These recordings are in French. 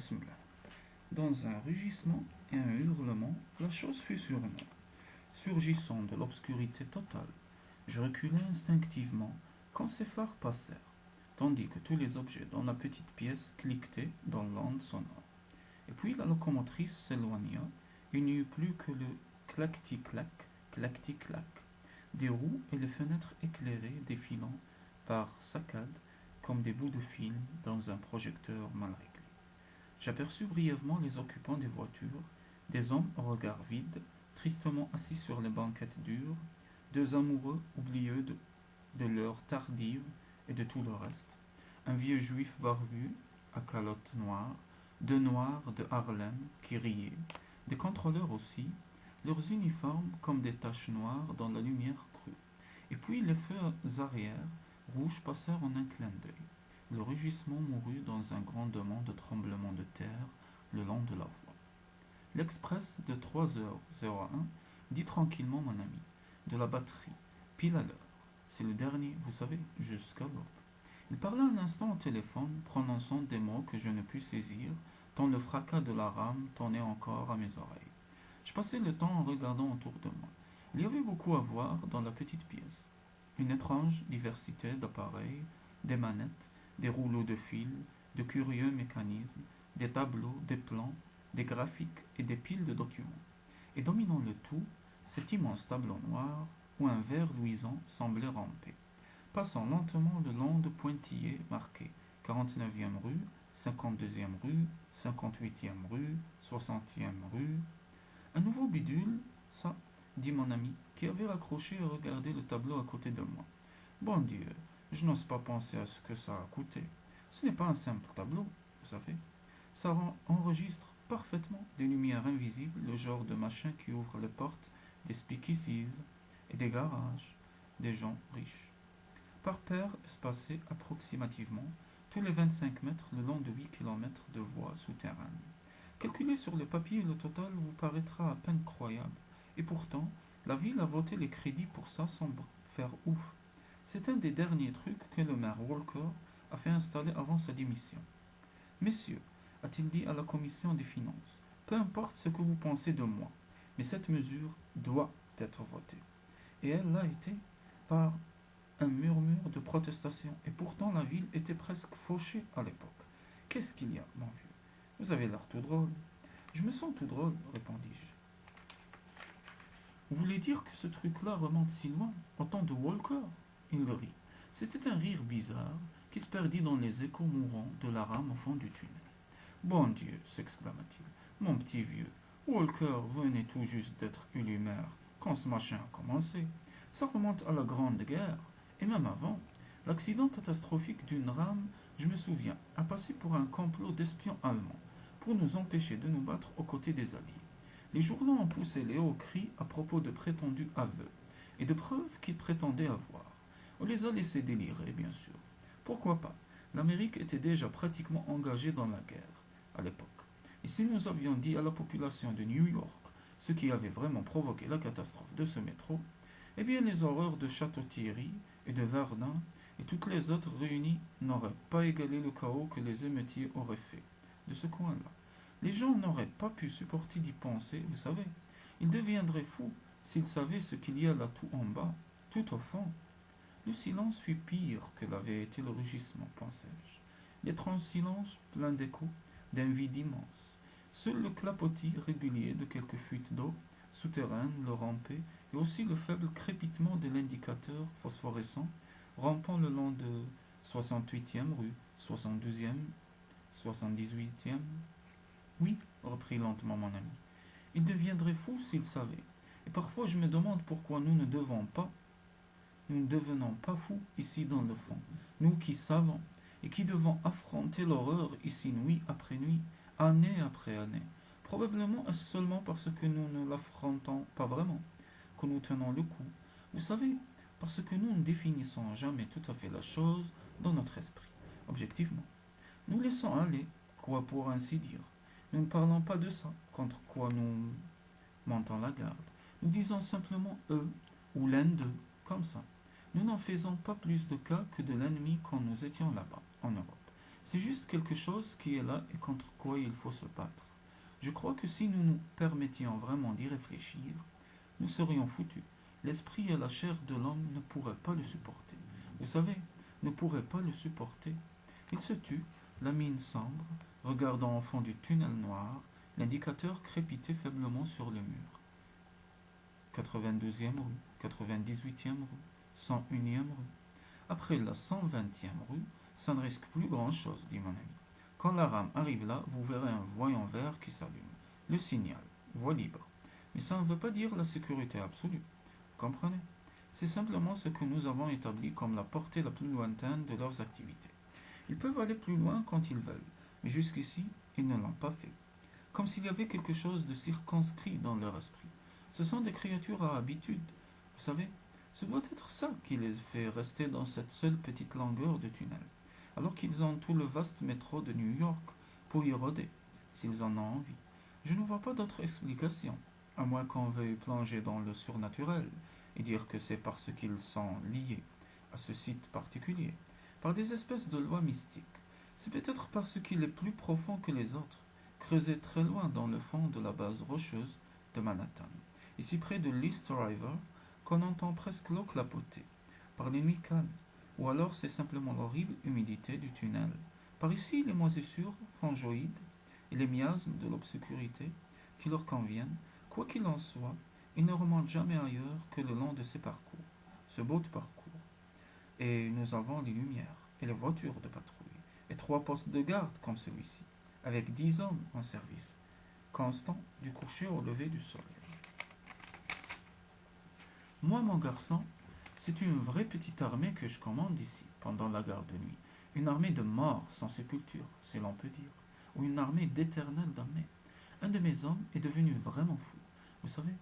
Bismillah. Dans un rugissement et un hurlement, la chose fut sur moi. Surgissant de l'obscurité totale, je reculai instinctivement quand ces phares passèrent, tandis que tous les objets dans la petite pièce cliquetaient dans l'onde sonore. Et puis la locomotrice s'éloigna, et il n'y eut plus que le clacti-clac, clacti-clac des roues et les fenêtres éclairées défilant par saccades comme des bouts de film dans un projecteur mal réglé. J'aperçus brièvement les occupants des voitures, des hommes au regard vide, tristement assis sur les banquettes dures, deux amoureux oublieux de l'heure tardive et de tout le reste, un vieux juif barbu à calotte noire, deux noirs de Harlem qui riaient, des contrôleurs aussi, leurs uniformes comme des taches noires dans la lumière crue. Et puis les feux arrière rouges passèrent en un clin d'œil. Le rugissement mourut dans un grondement de tremblement de terre le long de la voie. L'express de 3h01 dit tranquillement mon ami, de la batterie, pile à l'heure. C'est le dernier, vous savez, jusqu'à l'aube. Il parla un instant au téléphone, prononçant des mots que je ne pus saisir, tant le fracas de la rame tonnait encore à mes oreilles. Je passais le temps en regardant autour de moi. Il y avait beaucoup à voir dans la petite pièce. Une étrange diversité d'appareils, des manettes, des rouleaux de fil, de curieux mécanismes, des tableaux, des plans, des graphiques et des piles de documents. Et dominant le tout, cet immense tableau noir où un ver luisant semblait ramper, passant lentement le long de pointillés marqués 49e rue, 52e rue, 58e rue, 60e rue. Un nouveau bidule, ça, dit mon ami, qui avait raccroché et regardé le tableau à côté de moi. Bon Dieu, je n'ose pas penser à ce que ça a coûté. Ce n'est pas un simple tableau, vous savez. Ça enregistre parfaitement des lumières invisibles, le genre de machin qui ouvre les portes des speakeasies et des garages des gens riches. Par paire espacées approximativement, tous les 25 mètres le long de 8 kilomètres de voies souterraines. Calculé sur le papier, le total vous paraîtra à peine croyable. Et pourtant, la ville a voté les crédits pour ça sans faire ouf. C'est un des derniers trucs que le maire Walker a fait installer avant sa démission. Messieurs, a-t-il dit à la commission des finances, peu importe ce que vous pensez de moi, mais cette mesure doit être votée. Et elle l'a été par un murmure de protestation. Et pourtant la ville était presque fauchée à l'époque. Qu'est-ce qu'il y a, mon vieux? Vous avez l'air tout drôle. Je me sens tout drôle, répondis-je. Vous voulez dire que ce truc-là remonte si loin, au temps de Walker? Il rit. C'était un rire bizarre qui se perdit dans les échos mourants de la rame au fond du tunnel. Bon Dieu, s'exclama-t-il, mon petit vieux, Walker venait tout juste d'être élu maire quand ce machin a commencé. Ça remonte à la Grande Guerre, et même avant. L'accident catastrophique d'une rame, je me souviens, a passé pour un complot d'espions allemands, pour nous empêcher de nous battre aux côtés des Alliés. Les journaux ont poussé les hauts cris à propos de prétendus aveux, et de preuves qu'ils prétendaient avoir. On les a laissés délirer, bien sûr. Pourquoi pas? L'Amérique était déjà pratiquement engagée dans la guerre, à l'époque. Et si nous avions dit à la population de New York ce qui avait vraiment provoqué la catastrophe de ce métro, eh bien les horreurs de Château-Thierry et de Verdun et toutes les autres réunies n'auraient pas égalé le chaos que les émeutiers auraient fait de ce coin-là. Les gens n'auraient pas pu supporter d'y penser, vous savez. Ils deviendraient fous s'ils savaient ce qu'il y a là tout en bas, tout au fond. Le silence fut pire que l'avait été le rugissement, pensai-je. L'étrange silence plein d'échos, d'un vide immense. Seul le clapotis régulier de quelques fuites d'eau souterraines le rampait, et aussi le faible crépitement de l'indicateur phosphorescent rampant le long de 68e rue, 72e, 78e. Oui, reprit lentement mon ami, il deviendrait fou s'il savait. Et parfois je me demande pourquoi nous ne devenons pas fous ici dans le fond, nous qui savons, et qui devons affronter l'horreur ici nuit après nuit, année après année. Probablement est-ce seulement parce que nous ne l'affrontons pas vraiment, que nous tenons le coup. Vous savez, parce que nous ne définissons jamais tout à fait la chose dans notre esprit, objectivement. Nous laissons aller, quoi pour ainsi dire. Nous ne parlons pas de ça, contre quoi nous montons la garde. Nous disons simplement eux, ou l'un d'eux, comme ça. Nous n'en faisons pas plus de cas que de l'ennemi quand nous étions là-bas, en Europe. C'est juste quelque chose qui est là et contre quoi il faut se battre. Je crois que si nous nous permettions vraiment d'y réfléchir, nous serions foutus. L'esprit et la chair de l'homme ne pourraient pas le supporter. Vous savez, ne pourraient pas le supporter. Il se tut, la mine sombre, regardant au fond du tunnel noir, l'indicateur crépitait faiblement sur le mur. 92e rue, 98e rue, 101e rue. Après la 120e rue, ça ne risque plus grand-chose, dit mon ami. Quand la rame arrive là, vous verrez un voyant vert qui s'allume. Le signal, voie libre. Mais ça ne veut pas dire la sécurité absolue. Vous comprenez? C'est simplement ce que nous avons établi comme la portée la plus lointaine de leurs activités. Ils peuvent aller plus loin quand ils veulent, mais jusqu'ici, ils ne l'ont pas fait. Comme s'il y avait quelque chose de circonscrit dans leur esprit. Ce sont des créatures à habitude. Vous savez, ce doit être ça qui les fait rester dans cette seule petite longueur de tunnel, alors qu'ils ont tout le vaste métro de New York pour y rôder, s'ils en ont envie. Je ne vois pas d'autre explication, à moins qu'on veuille plonger dans le surnaturel et dire que c'est parce qu'ils sont liés à ce site particulier, par des espèces de lois mystiques. C'est peut-être parce qu'il est plus profond que les autres, creusé très loin dans le fond de la base rocheuse de Manhattan, ici près de l'East River, qu'on entend presque l'eau clapoter, par les nuits calmes, ou alors c'est simplement l'horrible humidité du tunnel. Par ici, les moisissures fongoïdes et les miasmes de l'obscurité qui leur conviennent, quoi qu'il en soit, ils ne remontent jamais ailleurs que le long de ces parcours, ce beau parcours. Et nous avons les lumières et les voitures de patrouille, et 3 postes de garde comme celui-ci, avec 10 hommes en service, constant du coucher au lever du soleil. Moi, mon garçon, c'est une vraie petite armée que je commande ici, pendant la garde de nuit. Une armée de morts sans sépulture, si l'on peut dire, ou une armée d'éternels damnés. Un de mes hommes est devenu vraiment fou. Vous savez,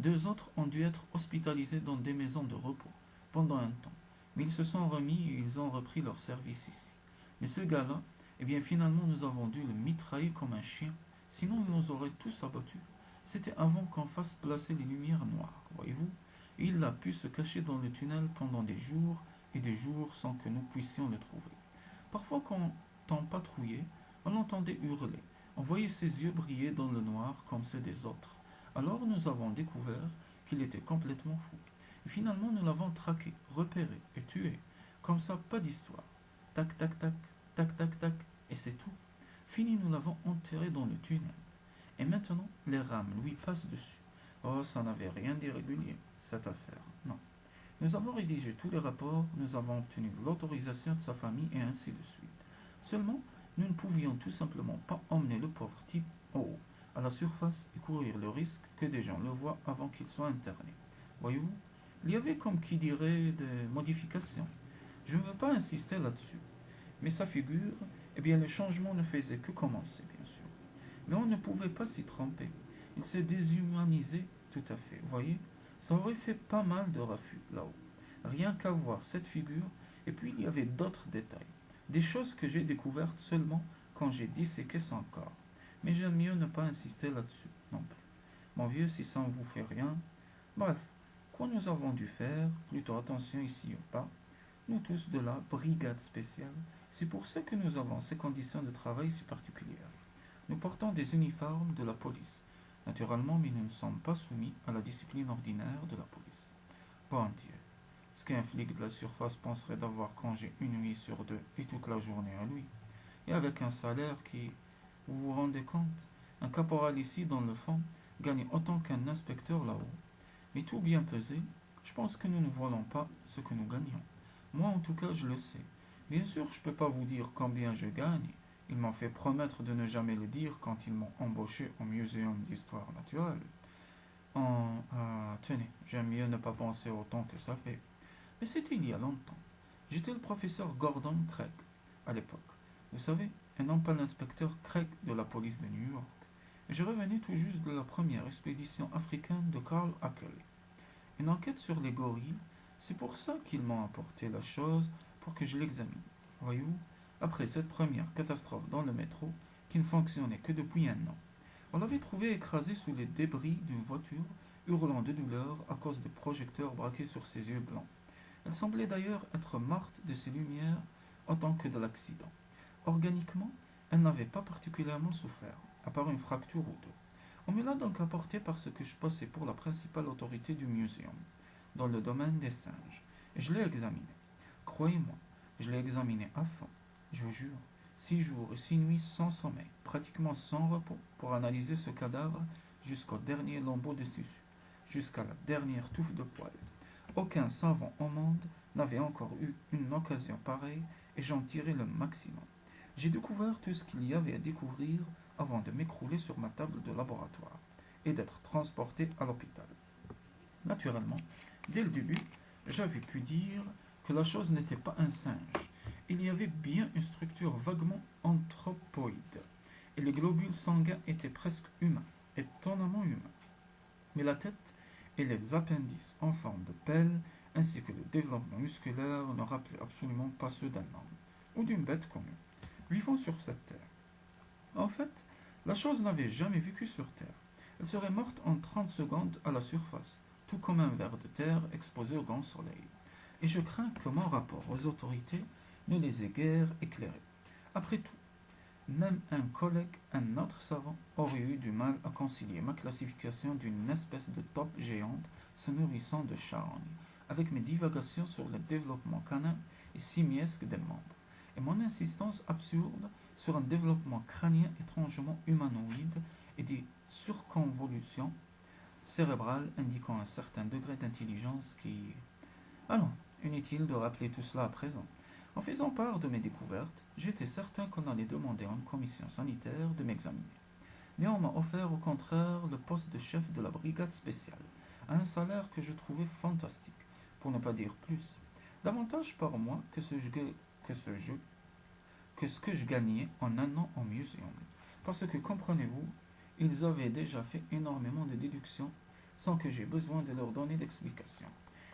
2 autres ont dû être hospitalisés dans des maisons de repos pendant un temps. Mais ils se sont remis et ils ont repris leur service ici. Mais ce gars-là, eh bien finalement nous avons dû le mitrailler comme un chien. Sinon il nous aurait tous abattus. C'était avant qu'on fasse placer les lumières noires, voyez-vous. Et il a pu se cacher dans le tunnel pendant des jours et des jours sans que nous puissions le trouver. Parfois quand on patrouillait, on l'entendait hurler. On voyait ses yeux briller dans le noir comme ceux des autres. Alors nous avons découvert qu'il était complètement fou. Et finalement nous l'avons traqué, repéré et tué. Comme ça, pas d'histoire. Tac, tac, tac, tac, tac, tac, et c'est tout. Fini, nous l'avons enterré dans le tunnel. Et maintenant, les rames lui passent dessus. Oh, ça n'avait rien d'irrégulier, cette affaire, non. Nous avons rédigé tous les rapports, nous avons obtenu l'autorisation de sa famille et ainsi de suite. Seulement, nous ne pouvions tout simplement pas emmener le pauvre type en haut, à la surface, et courir le risque que des gens le voient avant qu'il soit interné. Voyez-vous, il y avait comme qui dirait des modifications. Je ne veux pas insister là-dessus. Mais sa figure, eh bien le changement ne faisait que commencer, bien sûr. Mais on ne pouvait pas s'y tromper. Il s'est déshumanisé tout à fait, voyez. Ça aurait fait pas mal de raffus là-haut. Rien qu'à voir cette figure, et puis il y avait d'autres détails. Des choses que j'ai découvertes seulement quand j'ai disséqué son corps. Mais j'aime mieux ne pas insister là-dessus non plus. Mon vieux, si ça ne vous fait rien. Bref, quoi nous avons dû faire, plutôt attention ici ou pas, nous tous de la brigade spéciale, c'est pour ça que nous avons ces conditions de travail si particulières. Nous portons des uniformes de la police, naturellement, mais nous ne sommes pas soumis à la discipline ordinaire de la police. Bon Dieu, ce qu'un flic de la surface penserait d'avoir congé une nuit sur 2 et toute la journée à lui, et avec un salaire qui, vous vous rendez compte, un caporal ici dans le fond gagne autant qu'un inspecteur là-haut. Mais tout bien pesé, je pense que nous ne voyons pas ce que nous gagnons. Moi en tout cas je le sais. Bien sûr je ne peux pas vous dire combien je gagne. Ils m'ont fait promettre de ne jamais le dire quand ils m'ont embauché au Muséum d'Histoire Naturelle. Tenez, j'aime mieux ne pas penser au temps que ça fait. Mais c'était il y a longtemps. J'étais le professeur Gordon Craig, à l'époque. Vous savez, et non pas l'inspecteur Craig de la police de New York. Et je revenais tout juste de la première expédition africaine de Carl Ackley. Une enquête sur les gorilles, c'est pour ça qu'ils m'ont apporté la chose pour que je l'examine. Voyez-vous, après cette première catastrophe dans le métro, qui ne fonctionnait que depuis un an, on l'avait trouvé écrasé sous les débris d'une voiture, hurlant de douleur à cause des projecteurs braqués sur ses yeux blancs. Elle semblait d'ailleurs être morte de ses lumières autant que de l'accident. Organiquement, elle n'avait pas particulièrement souffert, à part une fracture ou deux. On me l'a donc apporté parce que je passais pour la principale autorité du muséum, dans le domaine des singes, et je l'ai examiné. Croyez-moi, je l'ai examiné à fond, je vous jure, 6 jours et 6 nuits sans sommeil, pratiquement sans repos, pour analyser ce cadavre jusqu'au dernier lambeau de tissu, jusqu'à la dernière touffe de poils. Aucun savant au monde n'avait encore eu une occasion pareille et j'en tirais le maximum. J'ai découvert tout ce qu'il y avait à découvrir avant de m'écrouler sur ma table de laboratoire et d'être transporté à l'hôpital. Naturellement, dès le début, j'avais pu dire que la chose n'était pas un singe. Il y avait bien une structure vaguement anthropoïde, et les globules sanguins étaient presque humains, étonnamment humains. Mais la tête et les appendices en forme de pelle, ainsi que le développement musculaire ne rappelaient absolument pas ceux d'un homme, ou d'une bête commune, vivant sur cette terre. En fait, la chose n'avait jamais vécu sur Terre. Elle serait morte en 30 secondes à la surface, tout comme un ver de terre exposé au grand soleil. Et je crains que mon rapport aux autorités ne les ait guère éclairés. Après tout, même un collègue, un autre savant, aurait eu du mal à concilier ma classification d'une espèce de taupe géante se nourrissant de charognes, avec mes divagations sur le développement canin et simiesque des membres, et mon insistance absurde sur un développement crânien étrangement humanoïde et des surconvolutions cérébrales indiquant un certain degré d'intelligence qui... Ah non, inutile de rappeler tout cela à présent. En faisant part de mes découvertes, j'étais certain qu'on allait demander à une commission sanitaire de m'examiner. Mais on m'a offert au contraire le poste de chef de la brigade spéciale, à un salaire que je trouvais fantastique, pour ne pas dire plus. Davantage par mois que ce que je gagnais en un an en muséum. Parce que, comprenez-vous, ils avaient déjà fait énormément de déductions sans que j'aie besoin de leur donner d'explications.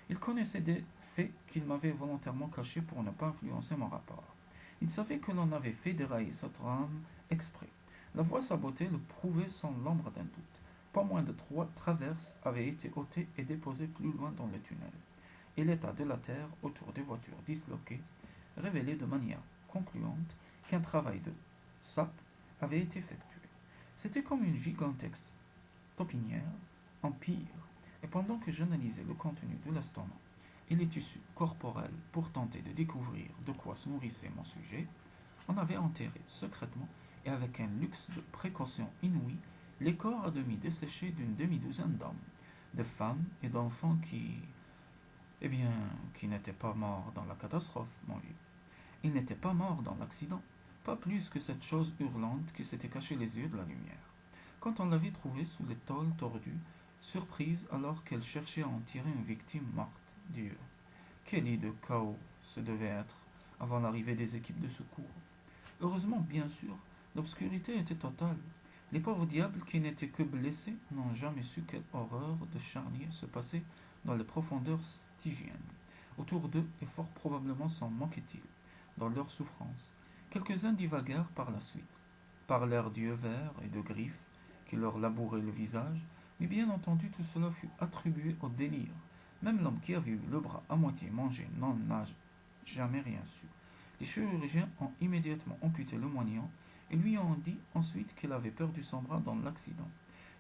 Ils connaissaient des faits qu'ils m'avaient volontairement cachés pour ne pas influencer mon rapport. Ils savaient que l'on avait fait dérailler cette rame exprès. La voie sabotée le prouvait sans l'ombre d'un doute. Pas moins de 3 traverses avaient été ôtées et déposées plus loin dans le tunnel. Et l'état de la terre autour des voitures disloquées révélait de manière concluante qu'un travail de sape avait été effectué. C'était comme une gigantesque taupinière en pire, et pendant que j'analysais le contenu de l'estomac et les tissus corporels pour tenter de découvrir de quoi se nourrissait mon sujet, on avait enterré secrètement et avec un luxe de précaution inouï les corps à demi desséchés d'une demi-douzaine d'hommes, de femmes et d'enfants qui n'étaient pas morts dans la catastrophe, mon vieux. Ils n'étaient pas morts dans l'accident, pas plus que cette chose hurlante qui s'était cachée les yeux de la lumière. Quand on l'avait trouvée sous les tôles tordues, surprise alors qu'elle cherchait à en tirer une victime morte. Dieu, quel lit de chaos ce devait être avant l'arrivée des équipes de secours. Heureusement, bien sûr, l'obscurité était totale. Les pauvres diables qui n'étaient que blessés n'ont jamais su quelle horreur de charnier se passait dans les profondeurs stygiennes. Autour d'eux, et fort probablement s'en manquait-il, dans leur souffrance. Quelques-uns divaguèrent par la suite, parlèrent d'yeux verts et de griffes qui leur labouraient le visage, mais bien entendu tout cela fut attribué au délire. Même l'homme qui avait eu le bras à moitié mangé n'en a jamais rien su. Les chirurgiens ont immédiatement amputé le moignant et lui ont dit ensuite qu'il avait perdu son bras dans l'accident.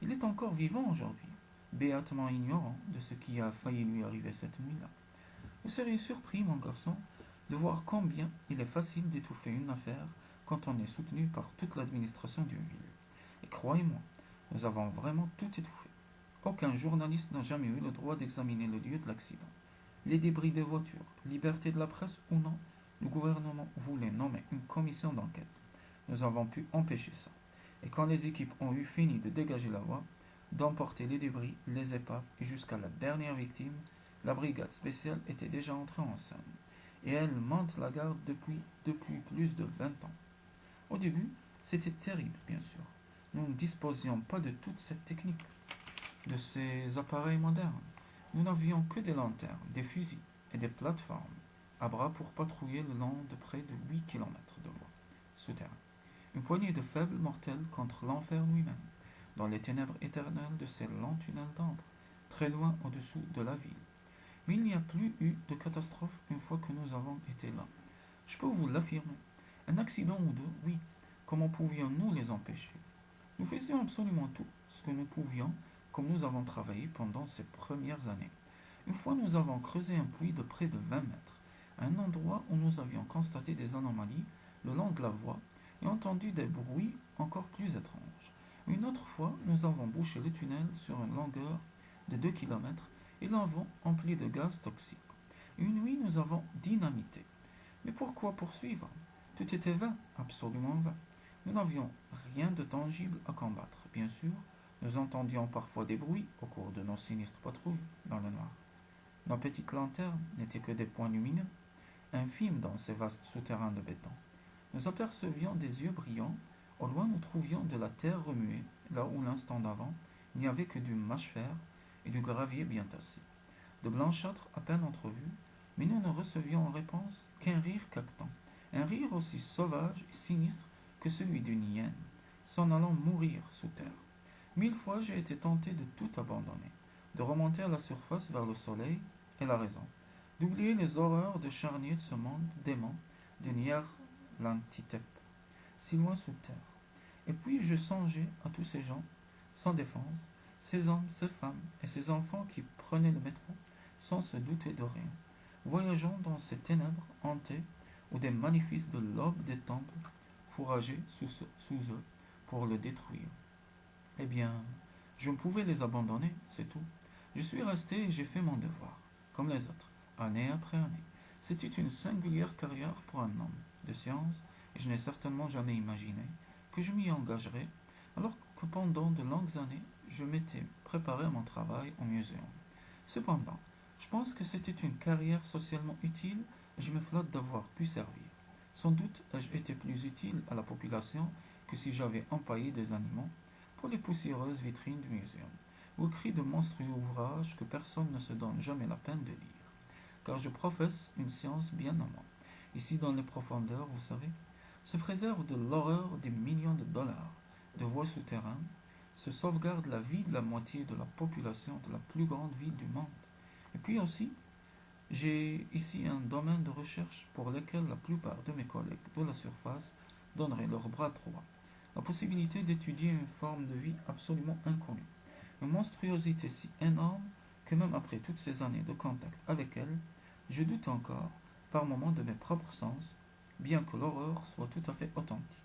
Il est encore vivant aujourd'hui, béatement ignorant de ce qui a failli lui arriver cette nuit-là. Vous seriez surpris, mon garçon, de voir combien il est facile d'étouffer une affaire quand on est soutenu par toute l'administration d'une ville. Et croyez-moi, nous avons vraiment tout étouffé. Aucun journaliste n'a jamais eu le droit d'examiner le lieu de l'accident. Les débris des voitures, liberté de la presse ou non, le gouvernement voulait nommer une commission d'enquête. Nous avons pu empêcher ça. Et quand les équipes ont eu fini de dégager la voie, d'emporter les débris, les épaves et jusqu'à la dernière victime, la brigade spéciale était déjà entrée en scène. Et elle monte la garde depuis plus de 20 ans. Au début, c'était terrible, bien sûr. Nous ne disposions pas de toute cette technique, de ces appareils modernes. Nous n'avions que des lanternes, des fusils et des plateformes à bras pour patrouiller le long de près de 8 kilomètres de voie souterraine. Une poignée de faibles mortels contre l'enfer lui-même, dans les ténèbres éternelles de ces longs tunnels d'ombre, très loin au-dessous de la ville. Mais il n'y a plus eu de catastrophe une fois que nous avons été là. Je peux vous l'affirmer. Un accident ou deux, oui. Comment pouvions-nous les empêcher? Nous faisions absolument tout ce que nous pouvions, comme nous avons travaillé pendant ces premières années. Une fois, nous avons creusé un puits de près de 20 mètres, à un endroit où nous avions constaté des anomalies le long de la voie et entendu des bruits encore plus étranges. Une autre fois, nous avons bouché le tunnel sur une longueur de 2 kilomètres et l'avons empli de gaz toxique. Une nuit, nous avons dynamité. Mais pourquoi poursuivre? Tout était vain, absolument vain. Nous n'avions rien de tangible à combattre. Bien sûr, nous entendions parfois des bruits au cours de nos sinistres patrouilles dans le noir. Nos petites lanternes n'étaient que des points lumineux, infimes dans ces vastes souterrains de béton. Nous apercevions des yeux brillants. Au loin, nous trouvions de la terre remuée, là où l'instant d'avant, il n'y avait que du mâche-fer et du gravier bien tassé. De blanchâtre à peine entrevu, mais nous ne recevions en réponse qu'un rire caquetant, un rire aussi sauvage et sinistre que celui d'une hyène, s'en allant mourir sous terre. 1000 fois j'ai été tenté de tout abandonner, de remonter à la surface vers le soleil et la raison, d'oublier les horreurs de charnier de ce monde dément de Nyarlathotep, si loin sous terre. Et puis je songeais à tous ces gens, sans défense, ces hommes, ces femmes et ces enfants qui prenaient le métro sans se douter de rien, voyageant dans ces ténèbres hantées où des maléfices de l'aube des temples fourrageaient sous eux pour le détruire. Eh bien, je ne pouvais les abandonner, c'est tout. Je suis resté et j'ai fait mon devoir, comme les autres, année après année. C'était une singulière carrière pour un homme de science, et je n'ai certainement jamais imaginé que je m'y engagerais, alors que pendant de longues années, je m'étais préparé à mon travail au muséum. Cependant, je pense que c'était une carrière socialement utile et je me flatte d'avoir pu servir. Sans doute ai-je été plus utile à la population que si j'avais empaillé des animaux pour les poussiéreuses vitrines du muséum, ou écrit de monstrueux ouvrages que personne ne se donne jamais la peine de lire. Car je professe une science bien à moi. Ici dans les profondeurs, vous savez, se préserve de l'horreur des millions de dollars de voies souterraines, se sauvegarde la vie de la moitié de la population de la plus grande ville du monde. Et puis aussi, j'ai ici un domaine de recherche pour lequel la plupart de mes collègues de la surface donneraient leur bras droit. La possibilité d'étudier une forme de vie absolument inconnue. Une monstruosité si énorme que même après toutes ces années de contact avec elle, je doute encore, par moments, de mes propres sens, bien que l'horreur soit tout à fait authentique.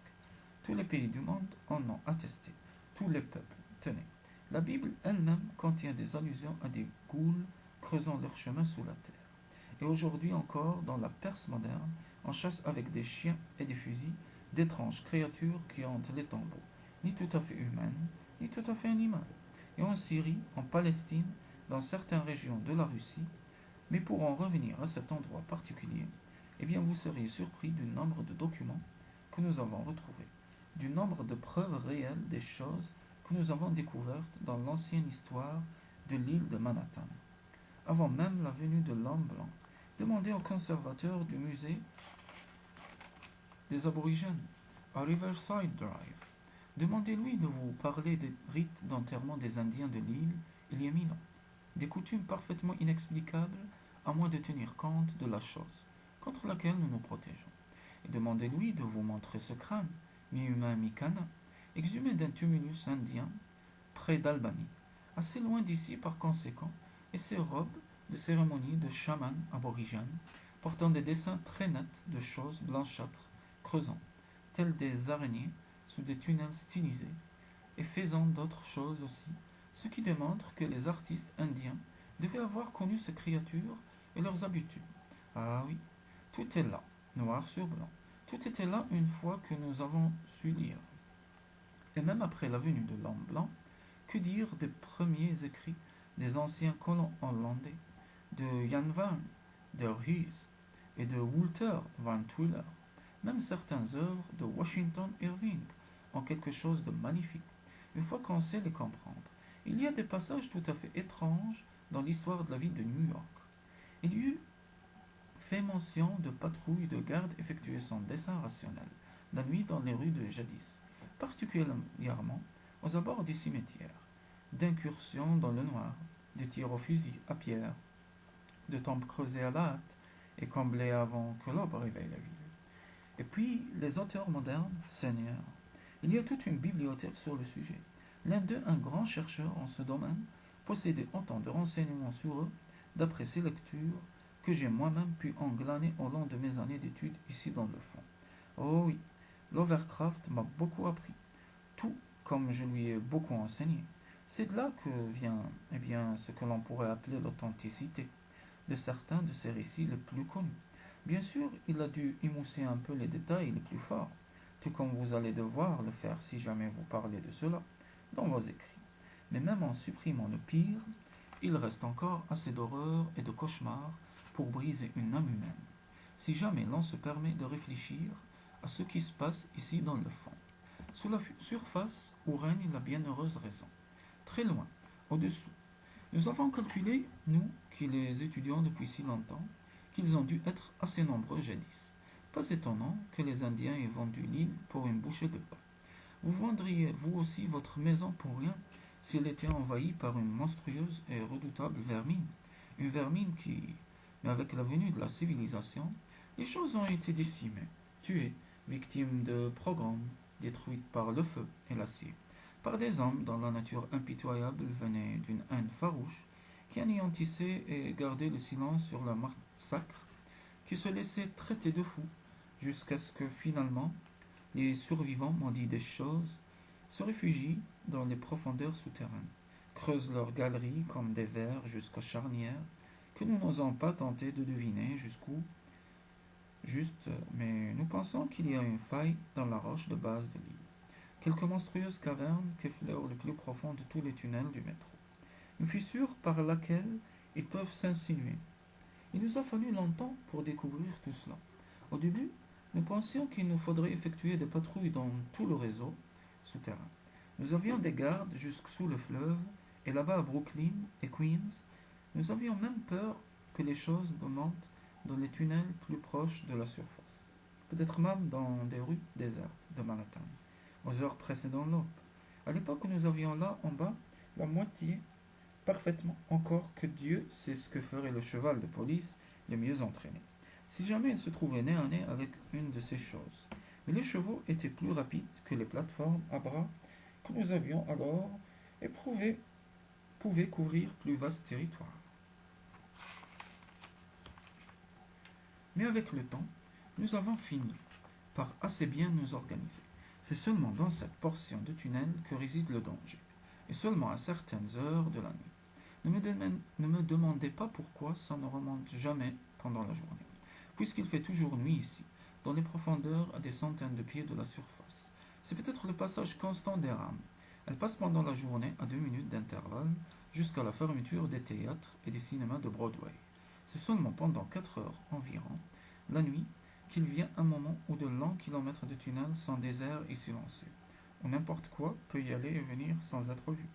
Tous les pays du monde en ont attesté, tous les peuples. Tenez, la Bible elle-même contient des allusions à des ghouls creusant leur chemin sous la terre. Et aujourd'hui encore, dans la Perse moderne, on chasse avec des chiens et des fusils d'étranges créatures qui hantent les tombeaux, ni tout à fait humaines, ni tout à fait animales. Et en Syrie, en Palestine, dans certaines régions de la Russie, mais pour en revenir à cet endroit particulier, eh bien vous seriez surpris du nombre de documents que nous avons retrouvés, du nombre de preuves réelles des choses que nous avons découvertes dans l'ancienne histoire de l'île de Manhattan, avant même la venue de l'homme blanc. Demandez au conservateur du musée des aborigènes, à Riverside Drive. Demandez-lui de vous parler des rites d'enterrement des Indiens de l'île il y a 1000 ans, des coutumes parfaitement inexplicables à moins de tenir compte de la chose contre laquelle nous nous protégeons. Et demandez-lui de vous montrer ce crâne, mi-humain, mi-canin, exhumé d'un tumulus indien près d'Albany, assez loin d'ici par conséquent, et ses robes de cérémonie de chaman aborigène, portant des dessins très nets de choses blanchâtres creusant, telles des araignées sous des tunnels stylisés, et faisant d'autres choses aussi, ce qui démontre que les artistes indiens devaient avoir connu ces créatures et leurs habitudes. Ah oui, tout est là, noir sur blanc. Tout était là une fois que nous avons su lire. Et même après la venue de l'homme blanc, que dire des premiers écrits des anciens colons hollandais, de Jan van der Hees et de Walter van Twiller. Même certaines œuvres de Washington Irving ont quelque chose de magnifique, une fois qu'on sait les comprendre. Il y a des passages tout à fait étranges dans l'histoire de la ville de New York. Il y eut fait mention de patrouilles de garde effectuées sans dessein rationnel, la nuit dans les rues de jadis, particulièrement aux abords du cimetière, d'incursions dans le noir, de tirs au fusil à pierre, de tombes creusées à la hâte et comblées avant que l'aube réveille la ville. Et puis, les auteurs modernes, Seigneur. Il y a toute une bibliothèque sur le sujet. L'un d'eux, un grand chercheur en ce domaine, possédait autant de renseignements sur eux, d'après ses lectures, que j'ai moi-même pu en glaner au long de mes années d'études ici dans le fond. Oh oui, Lovecraft m'a beaucoup appris, tout comme je lui ai beaucoup enseigné. C'est de là que vient, eh bien, ce que l'on pourrait appeler l'authenticité de certains de ses récits les plus connus. Bien sûr, il a dû émousser un peu les détails les plus forts, tout comme vous allez devoir le faire si jamais vous parlez de cela dans vos écrits. Mais même en supprimant le pire, il reste encore assez d'horreur et de cauchemars pour briser une âme humaine, si jamais l'on se permet de réfléchir à ce qui se passe ici dans le fond, sous la surface où règne la bienheureuse raison, très loin, au-dessous. Nous avons calculé, nous qui les étudions depuis si longtemps, qu'ils ont dû être assez nombreux jadis. Pas étonnant que les Indiens aient vendu l'île pour une bouchée de pain. Vous vendriez vous aussi votre maison pour rien si elle était envahie par une monstrueuse et redoutable vermine. Une vermine qui, mais avec la venue de la civilisation, les choses ont été décimées, tuées, victimes de pogroms, détruites par le feu et l'acier, par des hommes dont la nature impitoyable venait d'une haine farouche, qui anéantissaient et gardaient le silence sur leur massacre, qui se laissaient traiter de fous, jusqu'à ce que finalement les survivants maudits des choses se réfugient dans les profondeurs souterraines, creusent leurs galeries comme des vers jusqu'aux charnières que nous n'osons pas tenter de deviner jusqu'où, juste, mais nous pensons qu'il y a une faille dans la roche de base de l'île, quelque monstrueuse caverne qu'effleure le plus profond de tous les tunnels du métro, une fissure par laquelle ils peuvent s'insinuer. Il nous a fallu longtemps pour découvrir tout cela. Au début, nous pensions qu'il nous faudrait effectuer des patrouilles dans tout le réseau souterrain. Nous avions des gardes jusque sous le fleuve, et là-bas à Brooklyn et Queens, nous avions même peur que les choses montent dans les tunnels plus proches de la surface. Peut-être même dans des rues désertes de Manhattan, aux heures précédant l'aube. À l'époque, nous avions là en bas la moitié parfaitement, encore que Dieu sait ce que ferait le cheval de police le mieux entraîné, si jamais il se trouvait nez à nez avec une de ces choses. Mais les chevaux étaient plus rapides que les plateformes à bras que nous avions alors et pouvaient couvrir plus vaste territoire. Mais avec le temps, nous avons fini par assez bien nous organiser. C'est seulement dans cette portion de tunnel que réside le danger, et seulement à certaines heures de la nuit. Ne me demandez pas pourquoi ça ne remonte jamais pendant la journée, puisqu'il fait toujours nuit ici, dans les profondeurs à des centaines de pieds de la surface. C'est peut-être le passage constant des rames. Elles passent pendant la journée à 2 minutes d'intervalle, jusqu'à la fermeture des théâtres et des cinémas de Broadway. C'est seulement pendant 4 heures environ, la nuit, qu'il vient un moment où de longs kilomètres de tunnels sont déserts et silencieux, où n'importe quoi peut y aller et venir sans être vu.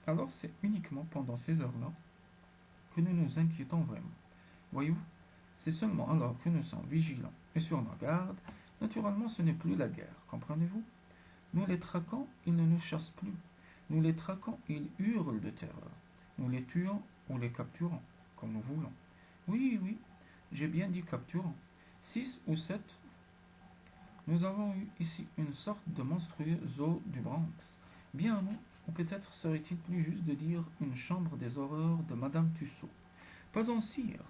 Alors c'est uniquement pendant ces heures-là que nous nous inquiétons vraiment. Voyez-vous, c'est seulement alors que nous sommes vigilants et sur nos gardes. Naturellement, ce n'est plus la guerre, comprenez-vous? Nous les traquons, ils ne nous chassent plus. Nous les traquons, ils hurlent de terreur. Nous les tuons ou les capturons, comme nous voulons. Oui, oui, j'ai bien dit capturons. 6 ou 7. Nous avons eu ici une sorte de monstrueux zoo du Bronx. Bien à nous, ou peut-être serait-il plus juste de dire une chambre des horreurs de Madame Tussaud. Pas en cire,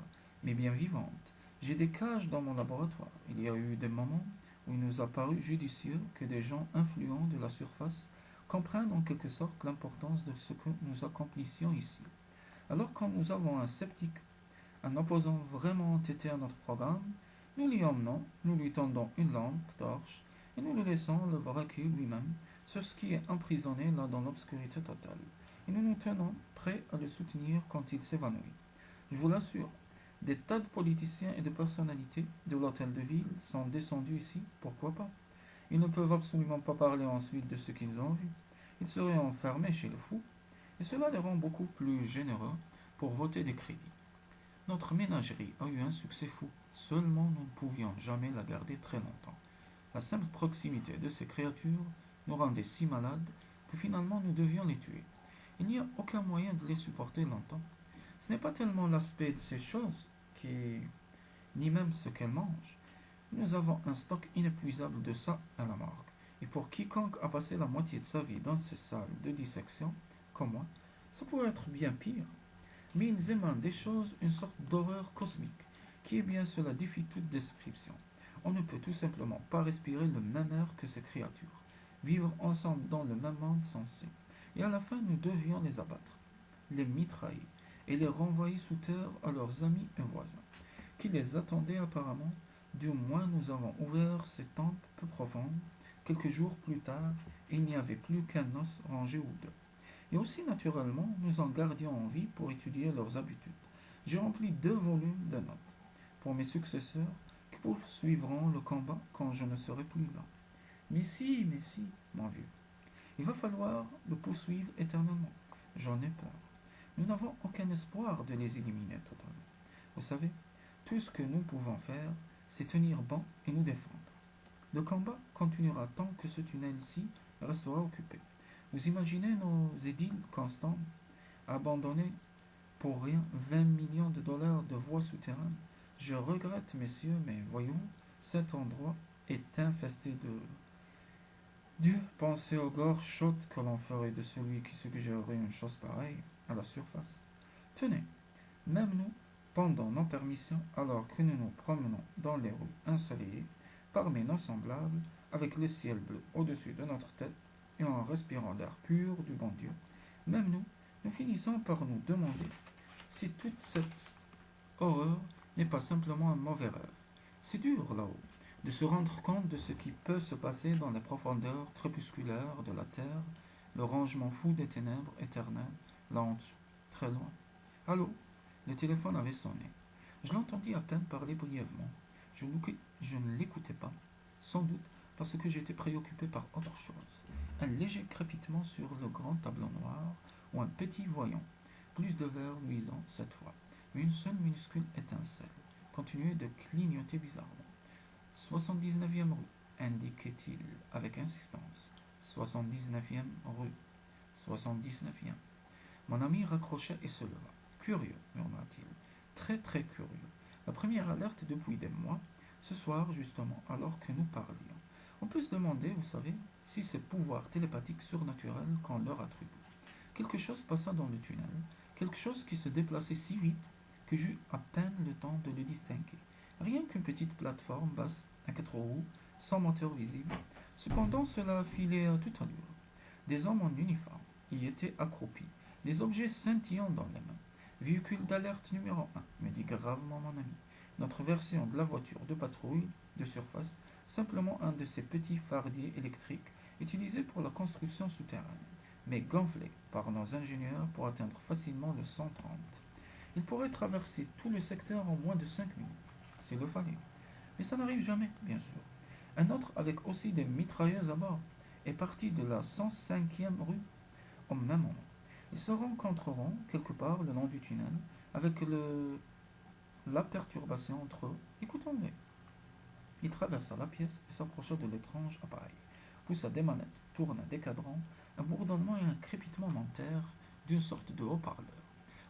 mais bien vivante. J'ai des cages dans mon laboratoire. Il y a eu des moments où il nous a paru judicieux que des gens influents de la surface comprennent en quelque sorte l'importance de ce que nous accomplissions ici. Alors quand nous avons un sceptique, un opposant vraiment entêté à notre programme, nous l'y emmenons, nous lui tendons une lampe torche et nous le laissons le braquer lui-même sur ce qui est emprisonné là dans l'obscurité totale. Et nous nous tenons prêts à le soutenir quand il s'évanouit. Je vous l'assure, des tas de politiciens et de personnalités de l'hôtel de ville sont descendus ici, pourquoi pas. Ils ne peuvent absolument pas parler ensuite de ce qu'ils ont vu. Ils seraient enfermés chez le fou, et cela les rend beaucoup plus généreux pour voter des crédits. Notre ménagerie a eu un succès fou, seulement nous ne pouvions jamais la garder très longtemps. La simple proximité de ces créatures nous rendait si malades que finalement nous devions les tuer. Il n'y a aucun moyen de les supporter longtemps. Ce n'est pas tellement l'aspect de ces choses qui, ni même ce qu'elles mangent, Nous avons un stock inépuisable de ça à la morgue. Et pour quiconque a passé la moitié de sa vie dans ces salles de dissection, comme moi, ça pourrait être bien pire. Mais ils émanent des choses, une sorte d'horreur cosmique, qui est bien cela défie toute description. On ne peut tout simplement pas respirer le même air que ces créatures, vivre ensemble dans le même monde sensé. Et à la fin, nous devions les abattre, les mitrailler et les renvoyer sous terre à leurs amis et voisins, qui les attendaient apparemment. Du moins, nous avons ouvert ces tempes peu profondes. Quelques jours plus tard, il n'y avait plus qu'un os rangé ou deux. Et aussi, naturellement, nous en gardions en vie pour étudier leurs habitudes. J'ai rempli 2 volumes de notes pour mes successeurs qui poursuivront le combat quand je ne serai plus là. Mais si, mon vieux, il va falloir le poursuivre éternellement. J'en ai peur. Nous n'avons aucun espoir de les éliminer totalement. Vous savez, tout ce que nous pouvons faire, c'est tenir bon et nous défendre. Le combat continuera tant que ce tunnel-ci restera occupé. Vous imaginez nos édiles constants abandonnés pour rien 20 millions de dollars de voies souterraines. Je regrette, messieurs, mais voyez-vous, cet endroit est infesté de... Dieu, pensez aux gorges chaudes que l'on ferait de celui qui suggérerait une chose pareille à la surface. Tenez, même nous, pendant nos permissions, alors que nous nous promenons dans les rues ensoleillées, parmi nos semblables, avec le ciel bleu au-dessus de notre tête et en respirant l'air pur du bon Dieu, même nous, nous finissons par nous demander si toute cette horreur n'est pas simplement un mauvais rêve. C'est dur là-haut de se rendre compte de ce qui peut se passer dans les profondeurs crépusculaires de la terre, le rangement fou des ténèbres éternelles, là en dessous, très loin. Allô? Le téléphone avait sonné. Je l'entendis à peine parler brièvement. Je ne l'écoutais pas, sans doute parce que j'étais préoccupé par autre chose. Un léger crépitement sur le grand tableau noir, ou un petit voyant, plus de verre luisant cette fois, mais une seule minuscule étincelle, continuait de clignoter bizarrement. 79e rue, indiquait-il avec insistance. 79e rue. 79e. Mon ami raccrocha et se leva. Curieux, murmura-t-il. Très très curieux. La première alerte depuis des mois, ce soir justement, alors que nous parlions. On peut se demander, vous savez, si ces pouvoirs télépathiques surnaturels qu'on leur attribue. Quelque chose passa dans le tunnel, quelque chose qui se déplaçait si vite que j'eus à peine le temps de le distinguer. Rien qu'une petite plateforme basse à 4 roues, sans moteur visible. Cependant, cela filait à toute allure. Des hommes en uniforme y étaient accroupis, des objets scintillants dans les mains. Véhicule d'alerte numéro 1, me dit gravement mon ami. Notre version de la voiture de patrouille de surface, simplement un de ces petits fardiers électriques utilisés pour la construction souterraine, mais gonflé par nos ingénieurs pour atteindre facilement le 130. Il pourrait traverser tout le secteur en moins de 5 minutes, s'il le fallait. Mais ça n'arrive jamais, bien sûr. Un autre, avec aussi des mitrailleuses à bord, est parti de la 105e rue au même moment. Ils se rencontreront quelque part le long du tunnel, avec la perturbation entre eux. Écoutons-les. Il traversa la pièce et s'approcha de l'étrange appareil, poussa des manettes, tourna des cadrans, un bourdonnement et un crépitement montèrent d'une sorte de haut-parleur,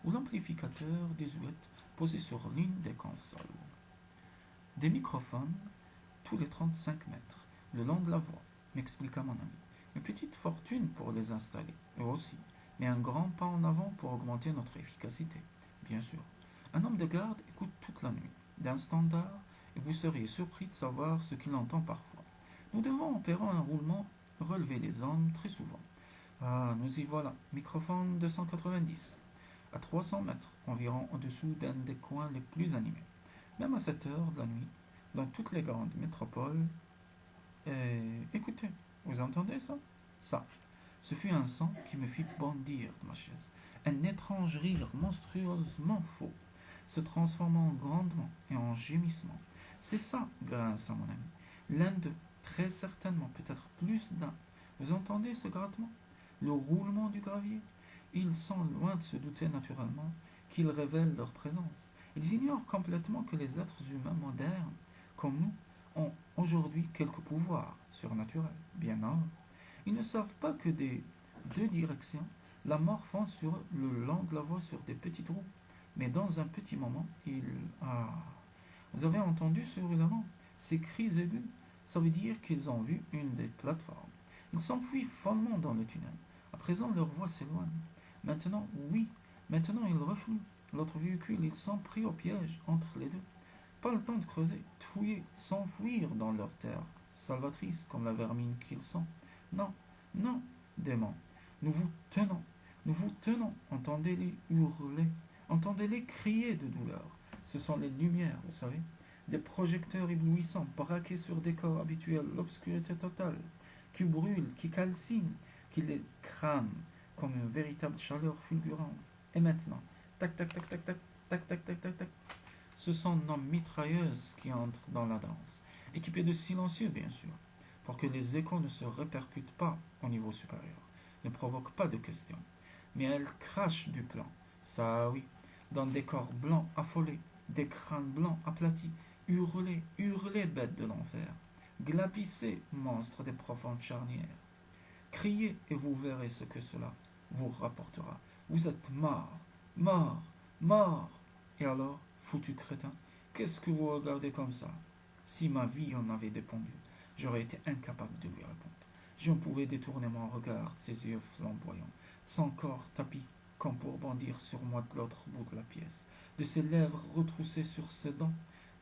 ou l'amplificateur désuète posé sur l'une des consoles. Des microphones tous les 35 mètres, le long de la voie, m'expliqua mon ami. Une petite fortune pour les installer, eux aussi, mais un grand pas en avant pour augmenter notre efficacité, bien sûr. Un homme de garde écoute toute la nuit, d'un standard, et vous seriez surpris de savoir ce qu'il entend parfois. Nous devons, en opérant un roulement, relever les hommes très souvent. Ah, nous y voilà, microphone 290, à 300 mètres environ au-dessous d'un des coins les plus animés. Même à cette heure de la nuit, dans toutes les grandes métropoles. Écoutez, vous entendez ça? Ça. Ce fut un son qui me fit bondir de ma chaise. Un étrange rire monstrueusement faux, se transformant grandement et en gémissement. C'est ça, grinça mon ami. L'un d'eux, très certainement, peut-être plus d'un. Vous entendez ce grattement? Le roulement du gravier? Ils sont loin de se douter naturellement qu'il révèle leur présence. Ils ignorent complètement que les êtres humains modernes, comme nous, ont aujourd'hui quelques pouvoirs surnaturels, bien non. Ils ne savent pas que des 2 directions, la mort fonce sur le long de la voie sur des petites roues. Mais dans un petit moment, Ah, vous avez entendu ce roulement? Ces cris aigus, ça veut dire qu'ils ont vu une des plateformes. Ils s'enfuient follement dans le tunnel. À présent, leur voix s'éloigne. Maintenant, oui, maintenant ils refluent. L'autre véhicule, ils sont pris au piège entre les deux. Pas le temps de creuser, de fouiller, de s'enfuir dans leur terre salvatrice comme la vermine qu'ils sont. Non, non, démons, nous vous tenons, nous vous tenons. Entendez-les hurler, entendez-les crier de douleur. Ce sont les lumières, vous savez, des projecteurs éblouissants braqués sur des corps habituels, l'obscurité totale, qui brûle, qui calcine, qui les crame comme une véritable chaleur fulgurante. Et maintenant, tac, tac, tac, tac, tac, tac, tac, tac, tac, tac. Ce sont nos mitrailleuses qui entrent dans la danse, équipées de silencieux bien sûr, pour que les échos ne se répercutent pas au niveau supérieur, ne provoquent pas de questions. Mais elles crachent du plomb, ça oui, dans des corps blancs affolés, des crânes blancs aplatis, hurlez, hurlez bêtes de l'enfer, glapissez monstres des profondes charnières. Criez et vous verrez ce que cela vous rapportera. Vous êtes morts, morts, morts. Et alors, foutu crétin, qu'est-ce que vous regardez comme ça? Si ma vie en avait dépendu, j'aurais été incapable de lui répondre. Je ne pouvais détourner mon regard de ses yeux flamboyants, de son corps tapis comme pour bondir sur moi de l'autre bout de la pièce, de ses lèvres retroussées sur ses dents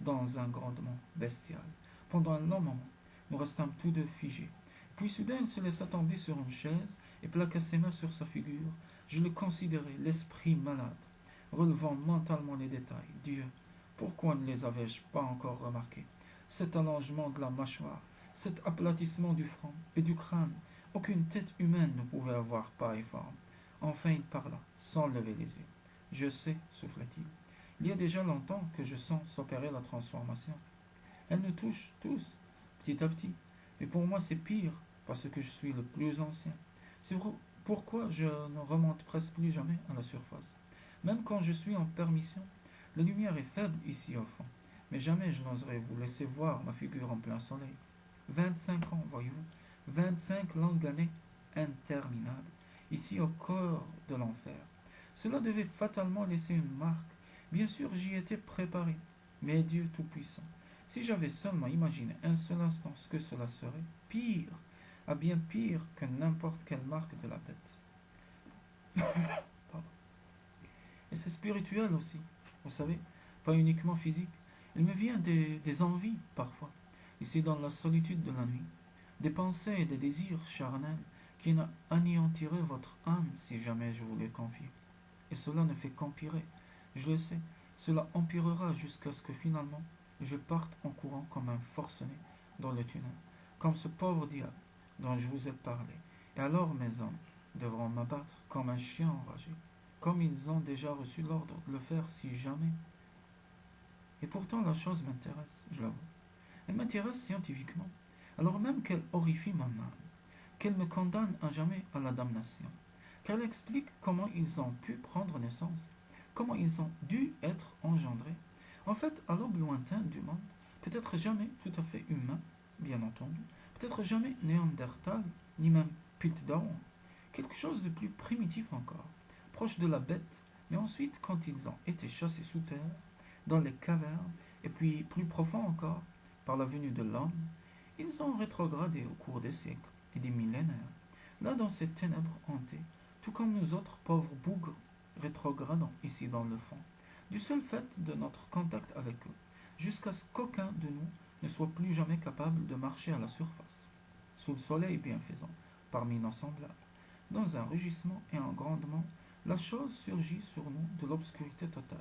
dans un grondement bestial. Pendant un long moment, nous restâmes tous deux figés. Puis soudain, il se laissa tomber sur une chaise et plaqua ses mains sur sa figure. Je le considérais, l'esprit malade, relevant mentalement les détails. Dieu, pourquoi ne les avais-je pas encore remarqués? Cet allongement de la mâchoire, cet aplatissement du front et du crâne, aucune tête humaine ne pouvait avoir pareille forme. Enfin il parla, sans lever les yeux. Je sais, souffla-t-il. Il y a déjà longtemps que je sens s'opérer la transformation. Elle nous touche tous, petit à petit. Mais pour moi c'est pire, parce que je suis le plus ancien. C'est pourquoi je ne remonte presque plus jamais à la surface. Même quand je suis en permission, la lumière est faible ici au fond. Mais jamais je n'oserais vous laisser voir ma figure en plein soleil. 25 ans, voyez-vous, 25 longues années interminables, ici au corps de l'enfer. Cela devait fatalement laisser une marque. Bien sûr, j'y étais préparé. Mais Dieu Tout-Puissant, si j'avais seulement imaginé un seul instant ce que cela serait, pire, à bien pire que n'importe quelle marque de la bête. Et c'est spirituel aussi, vous savez, pas uniquement physique. Il me vient des envies, parfois, ici dans la solitude de la nuit, des pensées et des désirs charnels qui anéantiraient votre âme si jamais je vous les confiais. Et cela ne fait qu'empirer. Je le sais, cela empirera jusqu'à ce que finalement je parte en courant comme un forcené dans le tunnel, comme ce pauvre diable dont je vous ai parlé. Et alors mes hommes devront m'abattre comme un chien enragé, comme ils ont déjà reçu l'ordre de le faire si jamais. Et pourtant la chose m'intéresse, je l'avoue. Elle m'intéresse scientifiquement, alors même qu'elle horrifie mon âme, qu'elle me condamne à jamais à la damnation, car elle explique comment ils ont pu prendre naissance, comment ils ont dû être engendrés. En fait, à l'aube lointaine du monde, peut-être jamais tout à fait humain, bien entendu, peut-être jamais néandertal, ni même piltdown, quelque chose de plus primitif encore, proche de la bête, mais ensuite, quand ils ont été chassés sous terre, dans les cavernes, et puis plus profond encore, par la venue de l'homme, ils ont rétrogradé au cours des siècles et des millénaires, là dans ces ténèbres hantées, tout comme nous autres pauvres bougres rétrogradons ici dans le fond, du seul fait de notre contact avec eux, jusqu'à ce qu'aucun de nous ne soit plus jamais capable de marcher à la surface, sous le soleil bienfaisant, parmi nos semblables. Dans un rugissement et un grondement, la chose surgit sur nous de l'obscurité totale.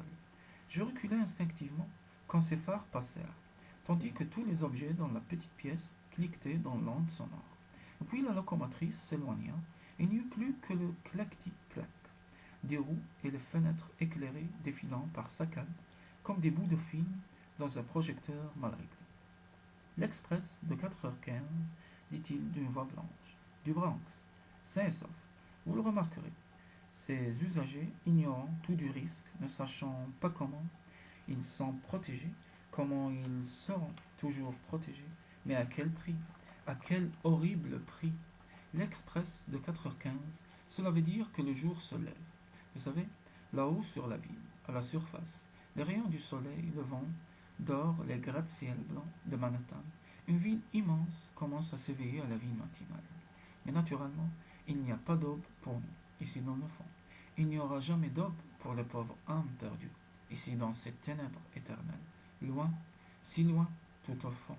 Je reculai instinctivement quand ces phares passèrent, tandis que tous les objets dans la petite pièce cliquetaient dans l'onde sonore. Et puis la locomotrice s'éloigna, et il n'y eut plus que le clac-tic-clac des roues et les fenêtres éclairées défilant par saccades, comme des bouts de film dans un projecteur mal réglé. L'express de 4h15, dit-il d'une voix blanche, du Bronx, sain et sauf, vous le remarquerez. Ces usagers, ignorant tout du risque, ne sachant pas comment ils sont protégés, comment ils seront toujours protégés, mais à quel prix, à quel horrible prix. L'express de 4h15, cela veut dire que le jour se lève. Vous savez, là-haut sur la ville, à la surface, les rayons du soleil levant Dehors, les gratte-ciel blancs de Manhattan, une ville immense commence à s'éveiller à la vie matinale. Mais naturellement, il n'y a pas d'aube pour nous, ici dans le fond. Il n'y aura jamais d'aube pour les pauvres âmes perdues, ici dans ces ténèbres éternelles. Loin, si loin, tout au fond,